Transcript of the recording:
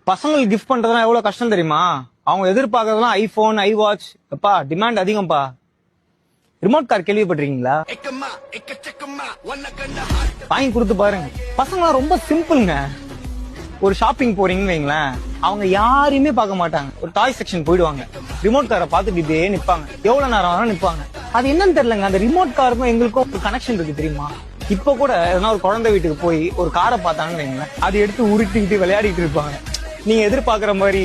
பசங்களுக்கு கிஃப்ட் பண்றதுலாம் எவ்வளவு கஷ்டம் தெரியுமா? அவங்க எதிர்பார்க்கறதுலாம் ஐபோன், ஐ வாட்ச். அப்பா டிமாண்ட் அதிகம்ப்பா. ரிமோட் கார் கேள்விப்பட்டிருக்கீங்களா? வாங்கி கொடுத்து பாருங்க. பசங்களாம் ரொம்ப சிம்பிள்ங்க. ஒரு ஷாப்பிங் போறீங்கன்னு வைங்களேன், அவங்க யாரையுமே பார்க்க மாட்டாங்க. ஒரு டாய் செக்ஷன் போயிடுவாங்க, ரிமோட் காரை பார்த்துட்டு இப்படியே நிப்பாங்க. எவ்வளவு நேரம் ஆனாலும் நிப்பாங்க. அது என்னன்னு தெரியலங்க, அந்த ரிமோட் காருக்கும் எங்களுக்கும் ஒரு கனெக்ஷன் இருக்கு தெரியுமா? இப்ப கூட எதனா ஒரு குழந்தை வீட்டுக்கு போய் ஒரு காரை பார்த்தாங்கன்னு வைங்களேன், அதை எடுத்து உருட்டிக்கிட்டு விளையாடிட்டு இருப்பாங்க. நீங்க எதிர்பார்க்கிற மாதிரி